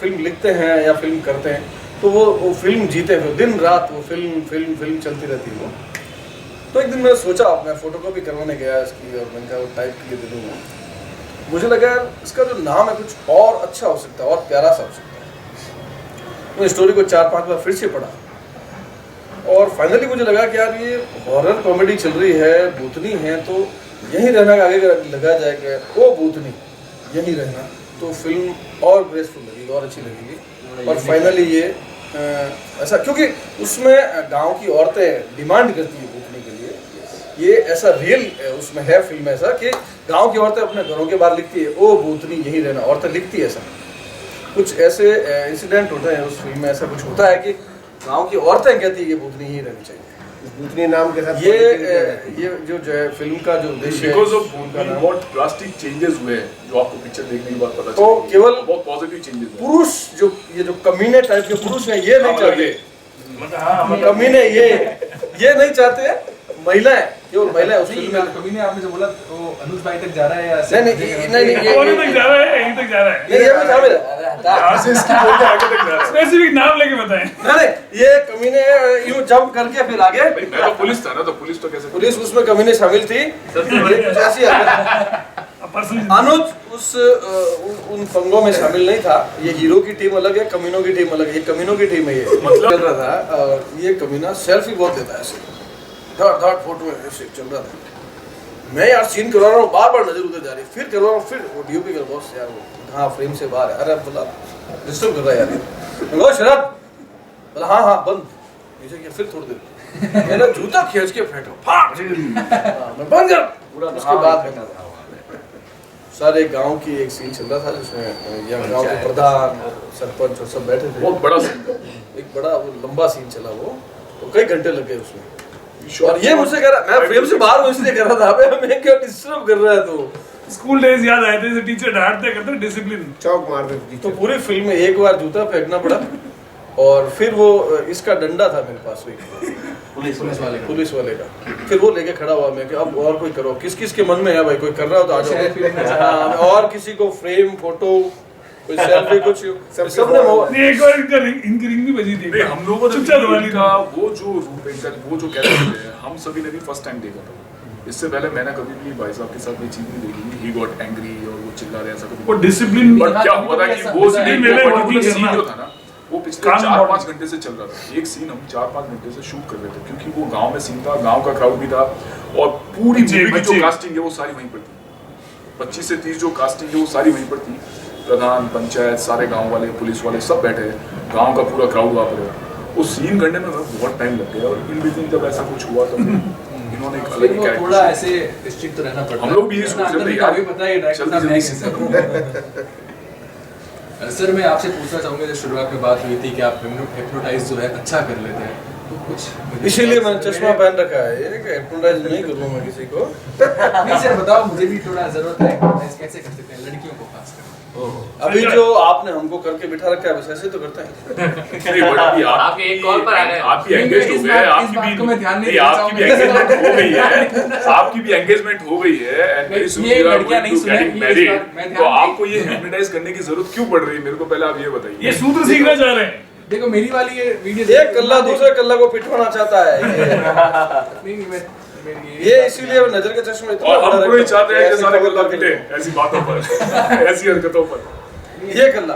Film लिखते हैं या फिल्म करते हैं तो वो फिल्म जीते हुए दिन रात वो फिल्म चलती रहती है वो। तो एक दिन मैंने सोचा, मैं फोटोकॉपी करवाने गया इसकी और मैंने कहा वो टाइप के लिए दे दूँगा। मुझे लगा यार इसका जो नाम है कुछ और अच्छा हो सकता है और प्यारा सा हो सकता है। मैं स्टोरी को 4-5 बार फिर से पढ़ा और फाइनली मुझे लगा कि यार ये हॉरर कॉमेडी चल रही है, भूतनी है, तो यहीं रहना आगे लगा जाएगा, वो भूतनी यहीं रहना, तो फिल्म और ग्रेसफुल लगेगी और अच्छी लगेगी। और फाइनली ये ऐसा, क्योंकि उसमें गांव की औरतें डिमांड करती है भूतनी के लिए, ये ऐसा रियल उसमें है फिल्म ऐसा कि गांव की औरतें अपने घरों के बाहर लिखती है ओ भूतनी यहीं रहना, औरतें लिखती है ऐसा। कुछ ऐसे इंसिडेंट होते हैं उस फिल्म में, ऐसा कुछ होता है कि गांव की औरतें कहती है कि भूतनी ही रहनी चाहिए। भूतनी नाम के साथ ये जो है फिल्म का जो उद्देश्य है, बिकॉज़ ऑफ भूतनी बहुत ड्रास्टिक चेंजेस हुए हैं जो आपको पिक्चर देखने के बाद पता चला। तो केवल बहुत पॉजिटिव चेंजेस हुए। पुरुष जो ये जो कमीने टाइप के पुरुष हैं ये नहीं चाहते, कमीने ये नहीं चाहते, महिलाएं, केवल महिलाएं उस फिल्म में। कमीने आपने जो बोला वो अनुज भाई तक जा रहा है या नहीं ये तक जा रहा है, यहीं तक जा रहा है। नहीं, ये भी शामिल है। आगे तक जा रहा है। स्पेसिफिक नाम लेके बताएं। नहीं ये कमीने यूं जंप करके फिर आगे। मैं तो पुलिस था ना, तो पुलिस तो कैसे? पुलिस उसमें कमीने शामिल थी। कुछ ऐसी हरकत। अनुज उन पंगों में शामिल नहीं था। ये हीरो की टीम अलग है, कमीनों की टीम अलग है। ये कमीनों की टीम है। ये मतलब चल रहा था और ये कमीना सेल्फी बहुत लेता है ऐसे, धड़ फोटो ऐसे चल रहा था। मैं यार सीन करवा रहा हूँ, बार नजर उधर जा रही, फिर करवा रहा हूँ, फिर वो डीओपी कर बॉस यार वो हाँ फ्रेम से बाहर है, अरे बोला डिस्टर्ब कर रहा है यार ये शराब, बोला हाँ बंद नीचे किया, फिर थोड़ी देर मेरा जूता खींच के फेंका फाट मैं बंद कर पूरा। उसके बाद सारे गांव की एक सीन चल रहा था जिसमें यहाँ गांव के प्रधान और सरपंच और सब बैठे थे। बहुत बड़ा सीन था, एक बड़ा वो लंबा सीन चला वो, तो कई घंटे लग गए उसमें। और ये मुझसे कह रहा, मैं फ्रेम से बाहर हूँ इसलिए कर रहा था, अबे हमें क्यों डिस्टर्ब कर रहा है तू। स्कूल डेज याद आए थे जब टीचर डांटते करते डिसिप्लिन, चौक मार देती। तो पूरी फिल्म में एक बार जूता फेंकना पड़ा और फिर वो इसका डंडा था मेरे पास पुलिस वाले का, फिर वो लेके खड़ा हुआ मैं कि अब और कोई करो, किस किस के मन में है भाई, कोई कर रहा हो तो आ जाओ। और किसी को फ्रेम फोटो कोई सेल्फी कुछ सबने एक बार इनकी रिंग भी बजी थी। हम लोगों ने चुपचाप वाली का वो जो रूप इनका वो जो कैरेक्टर है, हम सभी ने भी फर्स्ट टाइम देखा था। इससे पहले मैंने कभी भी भाई साहब के साथ कोई चीज नहीं देखी। ही गॉट एंग्री और वो चिल्ला रहे ऐसा कुछ, वो डिसिप्लिन। बट क्या हुआ था कि वो सीन जो था ना वो पिछले 4-5 घंटे से चल रहा था। एक सीन हम 4-5 घंटे से शूट कर रहे थे क्योंकि वो गांव में सीन था, गांव का क्राउड भी था और पूरी मूवी की जो कास्टिंग है वो सारी वहीं पर थी। 25 से 30 जो कास्टिंग है वो सारी वहीं पर थी। प्रधान, पंचायत, सारे गांव वाले, पुलिस वाले सब बैठे हैं, गांव का पूरा क्राउड वहाँ पर। उस सीन करने में बहुत टाइम लग गया और इन बिटवीन जब ऐसा कुछ हुआ तो इन्होंने एक अलग ही थोड़ा ऐसे स्ट्रिक्ट तो रहना पड़ता है। हम लोग भी ये सोच रहे थे यार, पता है डायरेक्टर सर मैं आपसे पूछना चाहूँगा, जब शुरुआत में बात हुई थी कि आप हिप्नोटाइज जो है अच्छा कर लेते हैं, तो कुछ इसीलिए मैंने चश्मा पहन रखा है ये कि हिप्नोटाइज नहीं करूँ मैं किसी को। नहीं सर बताओ, मुझे भी थोड़ा जरूरत है हिप्नोटाइज कैसे कर सकते हैं लड़कियों को खासकर। अभी जो आपने हमको करके बिठा रखा है बस ऐसे तो करते हैं। आपके एक कॉल पर आ गए, आप भी एंगेज हो गए, आपकी भी एंगेजमेंट हो गई है, आपकी भी एंगेजमेंट हो गई है and very soon you are going to getting married, तो आपको ये हिप्नोटाइज करने की जरूरत क्यों पड़ रही है? मेरे को पहले आप ये बताइए। ये सूत्र सीखना चाह रहे हैं। देखो मेरी वाली ये वीडियो एक कल्ला दूसरे कल्ला को पिटवाना चाहता है नहीं ये इसीलिए नजर के चश्मे इतना और हम कोई चाहते हैं कि सारे कल्ला पिटे ऐसी बातों पर ऐसी हरकतों पर। ये कल्ला,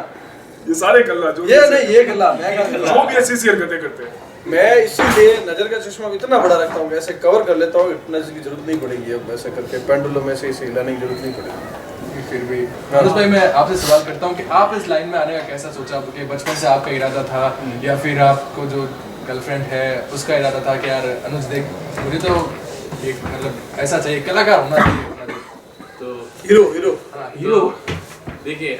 ये सारे कल्ला जो ये नहीं ये कल्ला, मैं जो भी ऐसी हरकतें करते हैं, मैं इसीलिए नजर का चश्मा इतना बड़ा रखता हूँ, ऐसे कवर कर लेता हूँ, नजर की जरूरत नहीं पड़ेगी। अब ऐसे करके पेंडुलम में से इसे हिलाने की जरूरत नहीं पड़ेगी। फिर भी अनुज भाई मैं आपसे सवाल करता हूँ कि आप इस लाइन में आने का कैसा सोचा? कि बचपन से आपका इरादा था या फिर आपको जो गर्लफ्रेंड है उसका इरादा था कि यार अनुज देख मुझे तो एक मतलब ऐसा चाहिए, कलाकार होना चाहिए, तो हीरो। देखिए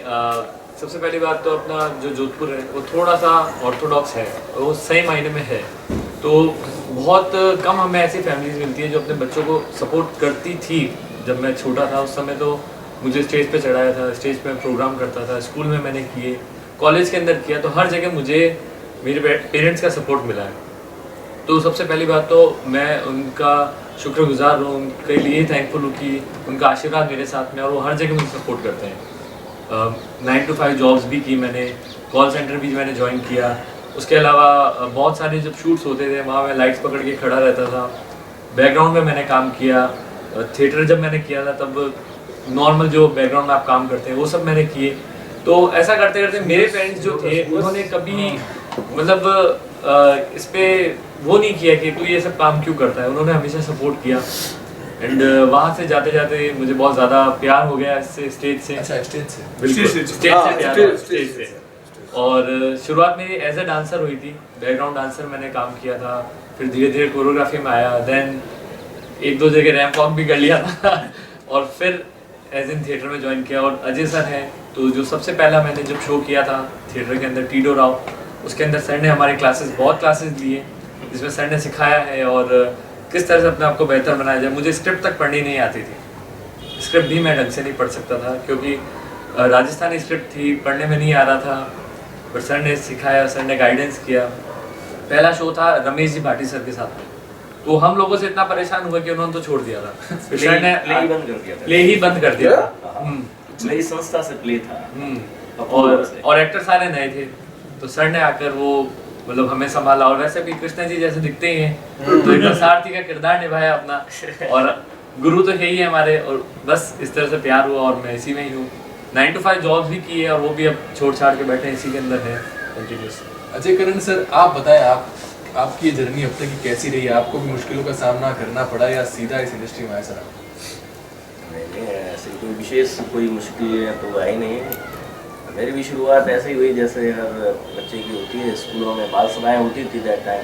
सबसे पहली बात तो अपना जो जोधपुर है वो थोड़ा सा ऑर्थोडॉक्स है, वो सही मायने में है। तो बहुत कम हमें ऐसी फैमिलीज मिलती है जो अपने बच्चों को सपोर्ट करती थी। जब मैं छोटा था उस समय तो मुझे स्टेज पे चढ़ाया था, स्टेज पे प्रोग्राम करता था, स्कूल में मैंने किए, कॉलेज के अंदर किया, तो हर जगह मुझे मेरे पेरेंट्स का सपोर्ट मिला है। तो सबसे पहली बात तो मैं उनका शुक्रगुजार हूँ, उनके लिए थैंकफुल हूँ कि उनका आशीर्वाद मेरे साथ में और वो हर जगह मुझे सपोर्ट करते हैं। 9 to 5 जॉब्स भी की मैंने, कॉल सेंटर भी मैंने ज्वाइन किया। उसके अलावा बहुत सारे जब शूट्स होते थे वहाँ मैं लाइट्स पकड़ के खड़ा रहता था, बैकग्राउंड में मैंने काम किया। थिएटर जब मैंने किया था तब नॉर्मल जो बैकग्राउंड में आप काम करते हैं वो सब मैंने किए। तो ऐसा करते करते मेरे पेरेंट्स जो थे उन्होंने कभी मतलब इस पे वो नहीं किया कि तू ये सब काम क्यों करता है, उन्होंने हमेशा सपोर्ट किया। एंड वहाँ से जाते जाते मुझे बहुत ज़्यादा प्यार हो गया इससे, स्टेज से। अच्छा, स्टेज से। बिल्कुल स्टेज से। स्टेज से प्यार हुआ, स्टेज स्टेज से। और शुरुआत मेरी एज ए डांसर हुई थी, बैकग्राउंड डांसर मैंने काम किया था, फिर धीरे धीरे कोरियोग्राफी में आया, देन 1-2 जगह रैंप वॉक भी कर लिया था और फिर एज इन थिएटर में ज्वाइन किया। और अजय सर हैं, तो जो सबसे पहला मैंने जब शो किया था थिएटर के अंदर टीडो राव, उसके अंदर सर ने हमारे बहुत क्लासेस लिए जिसमें सर ने सिखाया है और किस तरह से अपने आप को बेहतर बनाया जाए। मुझे स्क्रिप्ट तक पढ़नी नहीं आती थी, स्क्रिप्ट भी मैं ढंग से नहीं पढ़ सकता था क्योंकि राजस्थानी स्क्रिप्ट थी, पढ़ने में नहीं आ रहा था, पर सर ने सिखाया, सर ने गाइडेंस किया। पहला शो था रमेश जी भाटी सर के साथ, तो हम लोगों से इतना परेशान हुआ कि उन्होंने तो छोड़ दिया था, फिर सर ने प्ले ही बंद कर दिया था। प्ले ही बंद कर दिया था। मेरी संस्था से प्ले था। और एक्टर सारे नए थे, तो सर ने आकर वो मतलब हमें संभाला। और वैसे भी कृष्ण जी जैसे दिखते ही हैं, तो एकदम सारथी का किरदार निभाया अपना, और गुरु तो है ही है हमारे, और बस इस तरह से प्यार हुआ और मैं इसी में ही हूँ। 9 to 5 जॉब्स भी की है और वो भी अब छोड़ छाड़ के बैठे इसी के अंदर है कंटिन्यूस। अजय करण सर, आप बताएं, आपकी ये जर्नी अब तक की कैसी रही है? आपको भी मुश्किलों का सामना करना पड़ा या सीधा इस इंडस्ट्री में आए सर? नहीं, ऐसी कोई विशेष कोई मुश्किलें तो आई नहीं। मेरी भी शुरुआत ऐसे ही हुई जैसे हर बच्चे की होती है, स्कूलों में बाल सभाएँ होती थी दैट टाइम।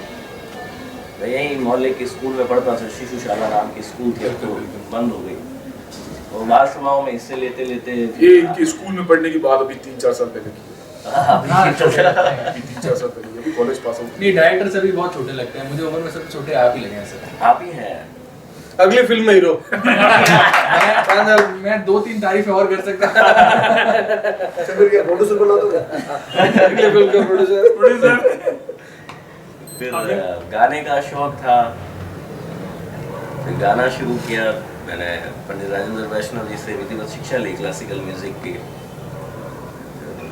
मैं यहीं मोहल्ले के स्कूल में पढ़ता था, शिशुशाला नाम की स्कूल थी, अब तो बंद हो गई। और बाल सभाओं में हिस्से लेते लेते ये इनके स्कूल में पढ़ने की बात अभी 3-4 साल पहले की है। 3-4 साल पहले, अभी कॉलेज पास आउट। नहीं, डायरेक्टर सर भी बहुत छोटे लगते हैं मुझे, उम्र में सबसे छोटे आप ही लगे हैं सर। आप ही हैं। अगली फिल्म में हीरो। मैं 2-3 तारीफें और कर सकता फिर क्या प्रोड्यूसर बना दोगे? अगली फिल्म का प्रोड्यूसर। फिर गाने का शौक था, फिर गाना शुरू किया मैंने। पंडित राजेंद्र वैष्णव जी से विधिवत शिक्षा ली क्लासिकल म्यूजिक की।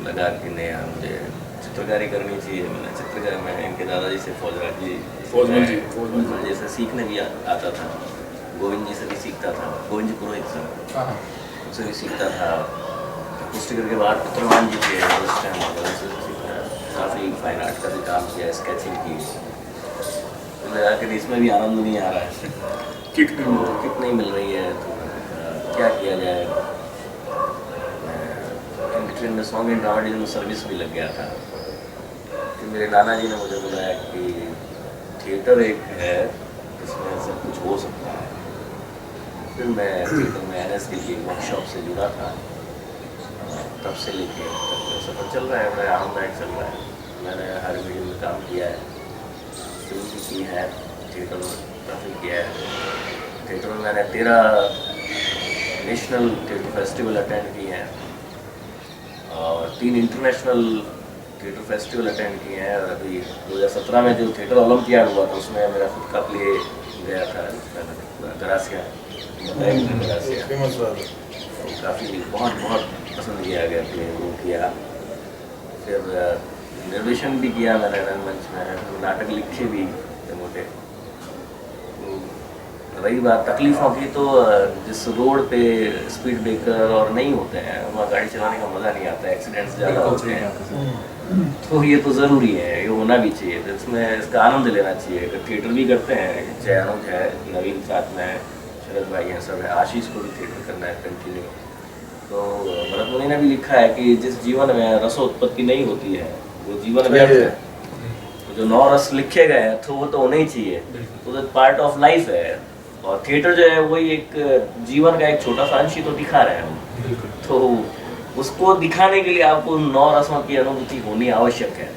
लगा कि नहीं यार मुझे चित्रकारी करनी चाहिए। मैंने चित्रकारी में इनके दादाजी से फौजमल जी से सीखने भी आता था, गोविंद जी से भी सीखता था, गोविंद जी पुरोहित सर उनसे भी सीखता था। पुस्तिकर के बाद पुत्रमान जी थे उस टाइम, उनसे भी सीखा। काफ़ी फाइन आर्ट का भी काम किया, स्केचिंग की। लगा कि इसमें भी आनंद नहीं आ रहा है, किक नहीं मिल रही है, तो क्या किया जाए। ट्रेन में सॉन्ग एंड ड्रामा डिवीजन में सर्विस भी लग गया था। फिर मेरे नाना जी ने मुझे बुलाया कि थिएटर एक है इसमें सब कुछ हो सकता है। फिर मैं थिएटर में NS की वर्कशॉप से जुड़ा था, तब से लेके सफ़र चल रहा है, बड़ा आरामदायक चल रहा है। मैंने हर मीडियम में काम किया है, फिल्म भी की है, थिएटर में काफ़ी किया है। थिएटर में मैंने 13 नेशनल थिएटर फेस्टिवल अटेंड किए हैं और 3 इंटरनेशनल थिएटर फेस्टिवल अटेंड किए हैं। और अभी 2017 में जो थिएटर ओलंपियाड हुआ था उसमें मेरा खुद का प्ले गया था, गरासिया। काफ़ी बहुत पसंद किया गया प्ले, वो किया। फिर निर्देशन भी किया मैंने रंगमंच में, नाटक लिखे भी मोटे। रही बात तकलीफ़ों की, तो जिस रोड पे स्पीड ब्रेकर और नहीं होते हैं वहाँ गाड़ी चलाने का मज़ा नहीं आता, एक्सीडेंट्स ज़्यादा होते हैं। तो ये तो ज़रूरी है, ये होना भी चाहिए, तो इसमें इसका आनंद लेना चाहिए। अगर थिएटर भी करते हैं, चाहे अनुज है, नवीन साथ में, शरद भाई हैं, सब है, आशीष को भी थिएटर करना है कंटिन्यू। तो भरत मुनि ने भी लिखा है कि जिस जीवन में रसोत्पत्ति नहीं होती है वो जीवन व्यर्थ है। तो जो 9 रस लिखे गए हैं तो वो तो होने ही चाहिए, तो पार्ट ऑफ लाइफ है। और थिएटर जो है वही एक जीवन का एक छोटा सा अंश ही तो दिखा रहे हैं हम, तो उसको दिखाने के लिए आपको 9 रसों की अनुभूति होनी आवश्यक है।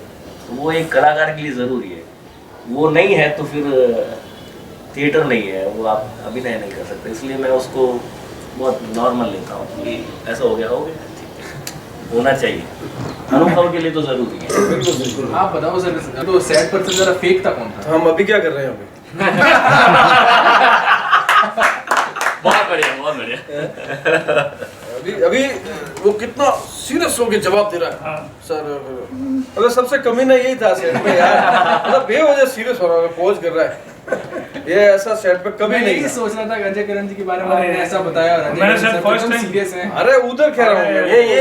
तो वो एक कलाकार के लिए ज़रूरी है, वो नहीं है तो फिर थिएटर नहीं है, वो आप अभिनय नहीं कर सकते। इसलिए मैं उसको बहुत नॉर्मल लेता हूँ कि ऐसा हो गया होना चाहिए, अनुभव के लिए तो ज़रूरी है। बिल्कुल। आप बताओ सर, तो सेट पर से ज़रा फेक था कौन था? हम अभी क्या कर रहे हैं? बहुत बढ़िया। अभी वो कितना सीरियस होके जवाब दे रहा है। हाँ। सर मतलब सबसे कमीना यही था सेट पे यार, मतलब बेवजह सीरियस हो रहा है, पोज कर रहा है। ये ऐसा सेट पे कभी मैं नहीं यही था। सोच रहा था अजय किरण जी के बारे में मैंने ऐसा बताया और अजय मैंने किरण शायद सर तो first एकदम time- सीरियस हैं। अरे उधर कह रहा हूँ मैं, ये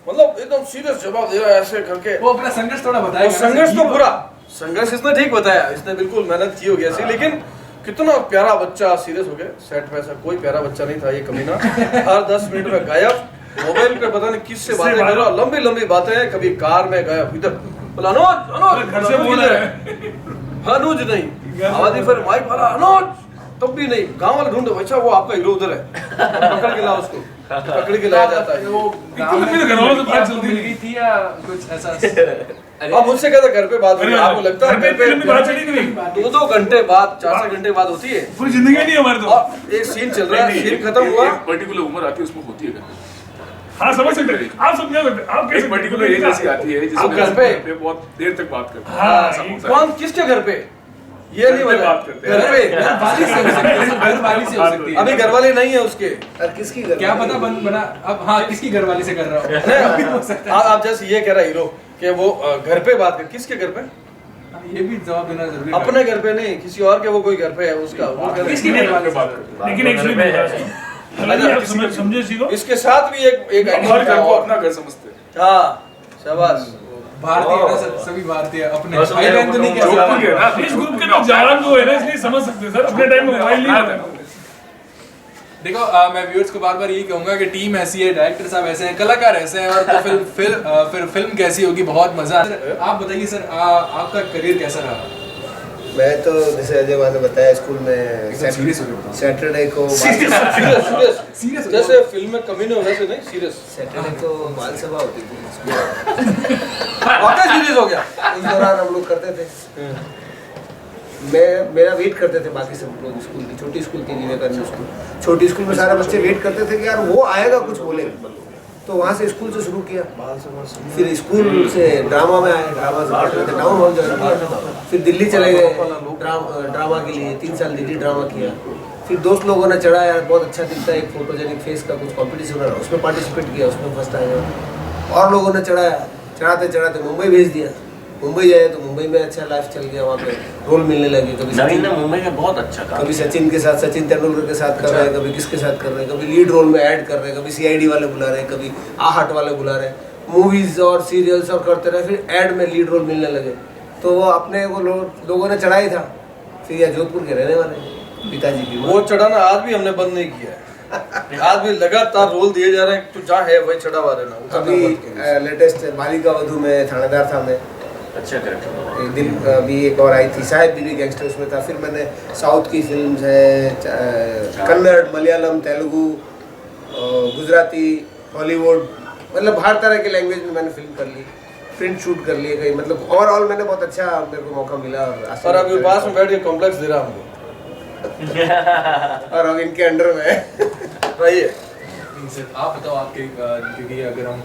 मतलब एकदम सीरियस जवाब दे रहा है ऐसे करके। वो अपना संघर्ष थोड़ा और बताएगा। संघर्ष तो पूरा, संघर्ष इसने ठीक बताया, इसने बिल्कुल मेहनत की होगी ऐसी, लेकिन कितना प्यारा बच्चा सीरियस हो गया। सेट पे ऐसा कोई प्यारा बच्चा नहीं था ये कमीना। हर 10 मिनट में गायब, मोबाइल पे पता नहीं किससे बातें कर रहा, लंबी लंबी बातें, कभी कार में गायब, इधर बोला अनुज अनुज घर से बोल रहा है। अनुज नहीं, आवाज फिर माइक वाला अनुज, तब भी नहीं। गांव वाले ढूंढो, अच्छा वो आपका हीरो उधर है, पकड़ के लाओ उसको, पकड़ के लाया जाता है। वो गांव में घर वालों से बात चलती मिल नहीं। गई थी या कुछ ऐसा? अब मुझसे कहता घर पे बात होती है, अरे आपको लगता है घर पे इतनी बात चली कभी? 2-2 घंटे बाद, 4-4 घंटे बाद होती है। पूरी जिंदगी नहीं हमारे तो। और एक सीन चल रहा है, सीन खत्म हुआ, एक पर्टिकुलर उम्र आती है उसमें होती है घर हाँ समझ सकते हैं, आप समझा सकते हैं, आप पे। कैसे एक पर्टिकुलर एज ऐसी आती है आप घर पे बहुत देर तक बात करते हैं। हाँ, ऐसा होता है। कौन किसके घर पे, ये नहीं घर पे बता, बात करते हैं। घर पे घरवाली से हो सकती है, घरवाली से हो सकती है। अभी घर वाले नहीं है उसके। और किसकी घर क्या पता बना अब। हाँ, किसकी घरवाली से कर रहा हूँ। नहीं, हो सकता है। आप जैसे ये कह रहा हीरो कि वो घर पे बात कर, किसके घर पे? ये भी जवाब देना जरूरी है। अपने घर पे नहीं, किसी और के, वो कोई घर पे है उसका, वो घर किसकी पे। घरवाली बात करते हैं। लेकिन एक्चुअली आप समझे चीज को। इसके साथ भी एक हर घर को अपना घर समझते हैं। हाँ शाबाश। भारतीय है ना सर, सभी भारतीय अपने बस भाई बहन तो नहीं कह जोधपुर सकते। के ना, इस ग्रुप के तो जवान जो है ना, इसलिए समझ सकते हैं सर, अपने टाइम में मोबाइल नहीं आता। देखो मैं व्यूअर्स को बार बार यही कहूंगा कि टीम ऐसी है, डायरेक्टर साहब ऐसे हैं, कलाकार ऐसे हैं, और तो फिर फिल्म कैसी होगी, बहुत मजा। आप बताइए सर, आपका करियर कैसा रहा? मैं तो जैसे अजय भाई ने बताया, स्कूल में एकदम सीरियस हो गया बताओ। सैटरडे को सीरियस सीरियस हो जैसे फिल्म में कमी नहीं हो वैसे नहीं, सीरियस। सैटरडे को बाल सभा होती थी स्कूल। वाकई सीरियस हो गया। उस दौरान हम लोग करते थे, मेरा वेट करते थे बाकी सब लोग स्कूल की, छोटी स्कूल की, विवेकानंद स्कूल, छोटी स्कूल में सारे बच्चे वेट करते थे कि यार वो आएगा कुछ बोलेगा। तो वहाँ से स्कूल से शुरू किया, फिर स्कूल से ड्रामा में आए, ड्रामा से पढ़ रहे थे, टाउन हॉल ज्वाइन किया, फिर दिल्ली चले गए ड्रामा के लिए, 3 साल दिल्ली ड्रामा किया। फिर दोस्त लोगों ने चढ़ा यार बहुत अच्छा दिखता है, एक फोटोजेनिक फेस का कुछ कंपटीशन हो रहा है, उसमें पार्टिसिपेट किया, उसमें फर्स्ट आया। और लोगों ने चढ़ाया, चढ़ाते चढ़ाते मुंबई भेज दिया। मुंबई जाए तो मुंबई में अच्छा लाइफ चल गया, वहाँ पे रोल मिलने लगे। कभी नवीन ने मुंबई में बहुत अच्छा काम कभी सचिन के साथ, सचिन तेंदुलकर के साथ कर रहे हैं, कभी किसके साथ कर रहे हैं, कभी लीड रोल में ऐड कर रहे हैं, कभी सीआईडी वाले बुला रहे हैं, कभी आहट वाले बुला रहे हैं, मूवीज और सीरियल्स और करते रहे। फिर ऐड में लीड रोल मिलने लगे, तो वो अपने को लोगों ने चढ़ाई था। फिर यह जोधपुर के रहने वाले पिताजी की वो चढ़ाना आज भी हमने बंद नहीं किया है। आज भी लगातार रोल दिए जा रहे हैं, तो जहाँ है वही चढ़ा हुआ रहना। अभी लेटेस्ट बालिका वधू में थानेदार था मैं, अच्छा करेक्टर। एक दिन अभी एक और आई थी साहेब बीवी गैंगस्टर, उसमें था। फिर मैंने साउथ की फिल्म्स है, कन्नड़, मलयालम, तेलुगु, गुजराती, हॉलीवुड, मतलब हर तरह के लैंग्वेज में मैंने फिल्म कर ली, प्रिंट शूट कर लिए गई। मतलब ओवरऑल मैंने बहुत अच्छा मेरे को मौका मिला। और अभी पास में बैठ के कॉम्प्लेक्स दे रहा हमको, और अब इनके अंडर में रहिए। सर आप बताओ आपके, क्योंकि अगर हम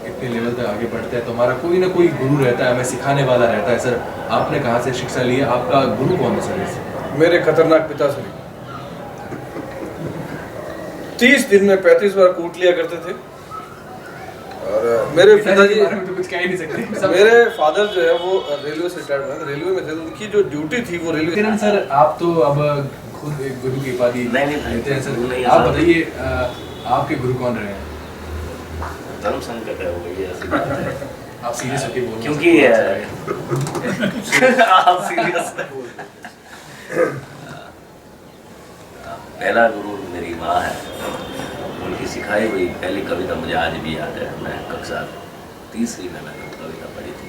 इतने लेवल तक आगे बढ़ते हैं तो हमारा कोई ना कोई गुरु रहता है, हमें सिखाने वाला रहता है। सर आपने कहाँ से शिक्षा ली है, आपका गुरु कौन है सर? मेरे खतरनाक पिताश्री 30 दिन में 35 बार कूट लिया करते थे। और मेरे पिताजी के बारे में तो कुछ कह ही नहीं सकते। मेरे फादर जो है वो रेलवे से रिटायर्ड हुए, रेलवे में थे, तो उनकी जो ड्यूटी थी वो रेलवे। किरण सर आप तो अब खुद एक गुरु की उपाधि नहीं, लेते हैं गुरु नहीं सर। है आप सर। बताइए आपके गुरु कौन रहे हैं? धर्म संकट है वो, ये ऐसी बात है। आप सीरियस होके बोलो। क्योंकि आप सीरियस पहला गुरु मेरी माँ है, उनकी सिखाई हुई पहली कविता मुझे आज भी याद है। मैं कक्षा 3री में मैंने कविता पढ़ी थी।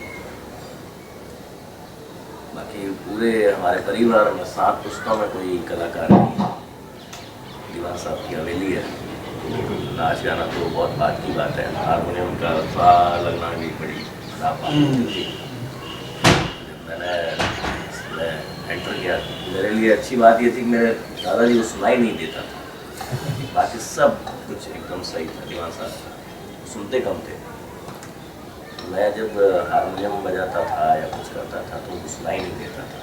बाकी पूरे हमारे परिवार में 7 पुस्तकों में कोई कलाकार नहीं है। दीवान साहब की हवेली है, नाच गाना तो बहुत बात की बात है। हारमोनियम का सा लगना भी बड़ी बात थी। मैंने एंटर किया, मेरे लिए अच्छी बात ये थी कि मेरे दादाजी को सुनाई नहीं देता था, बाकी सब कुछ एकदम सही था। दीवान साहब सुनते कम थे। मैं जब हारमोनियम बजाता था या कुछ करता था तो उनको सुनाई नहीं देता था।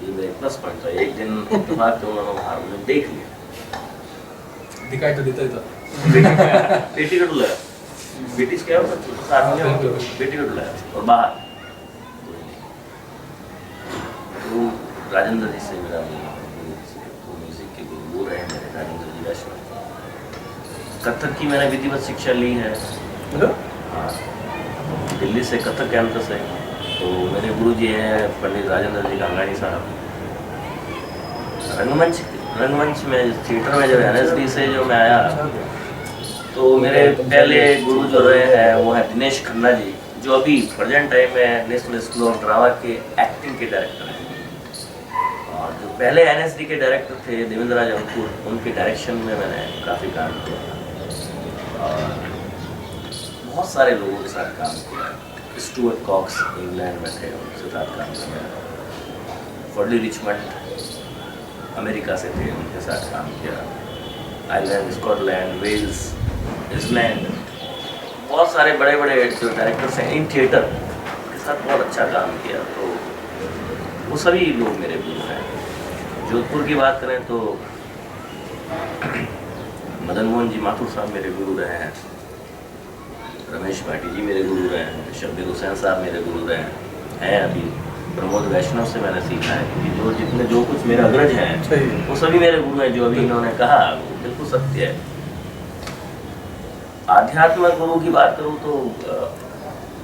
ये मेरा प्लस पॉइंट था। एक दिन इत्तेफाक से उन्होंने हारमोनियम देख लिया, दिखाई तो देता ही था। बेटी का डुलाया, बेटी से क्या होता है साथ में, बेटी का डुलाया और बाहर। तो राजेंद्र जी से मेरा म्यूजिक के गुरु वो रहे मेरे राजेंद्र जी वैष्णव। कथक की मैंने विधिवत शिक्षा ली है। हाँ, दिल्ली से कथक कैंपस है। तो मेरे गुरु जी हैं पंडित राजेंद्र जी गंगानी साहब। रंगमंच में थिएटर में जब NSD से जो मैं आया तो मेरे पहले गुरु जो रहे हैं वो है दिनेश खन्ना जी, जो अभी प्रेजेंट टाइम में नेशनल स्कूल ऑफ ड्रामा के एक्टिंग के डायरेक्टर हैं। और जो पहले NSD के डायरेक्टर थे देवेंद्र राज अंकुर, उनके डायरेक्शन में मैंने काफ़ी काम किया और बहुत सारे लोगों के साथ काम किया। स्टुअर्ट कॉक्स इंग्लैंड में थे, उनके साथ काम किया। फर्ली रिचमंड अमेरिका से थे, उनके साथ काम किया। आयरलैंड, स्कॉटलैंड, वेल्स, आइसलैंड, बहुत सारे बड़े बड़े जो डायरेक्टर्स हैं इन थिएटर के साथ बहुत अच्छा काम किया। तो वो सभी लोग मेरे गुरु हैं। जोधपुर की बात करें तो मदन मोहन जी माथुर साहब मेरे गुरु रहे हैं, रमेश भाटी जी मेरे गुरु रहे हैं, शब्बीर हुसैन साहब मेरे गुरु रहे हैं अभी। प्रमोद वैष्णव से मैंने सीखा है क्योंकि जो कुछ मेरे अग्रज हैं वो सभी मेरे गुरु हैं। जो अभी इन्होंने कहा वो बिल्कुल सत्य है। आध्यात्म गुरु की बात करूँ तो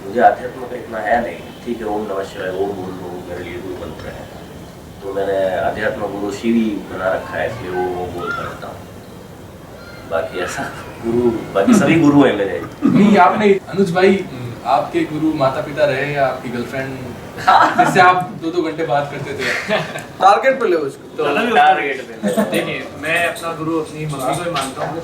मुझे आध्यात्म का इतना है नहीं। ठीक है, ओम नमः शिवाय, ओम बोल लो, मेरे लिए गुरु मंत्र है। तो मैंने आध्यात्म गुरु शिवी बना रखा है, इसलिए वो बोलता रहता हूँ। बाकी ऐसा गुरु, बाकी सभी गुरु हैं मेरे। नहीं, आपने अनुज भाई आपके गुरु माता पिता रहे या आपकी गर्लफ्रेंड जिससे आप 2-2 घंटे बात करते थे? टारगेट पे ले उसको। तो टारगेट पे देखिए, मैं अपना गुरु अपनी मम्मी को ही मानता हूँ।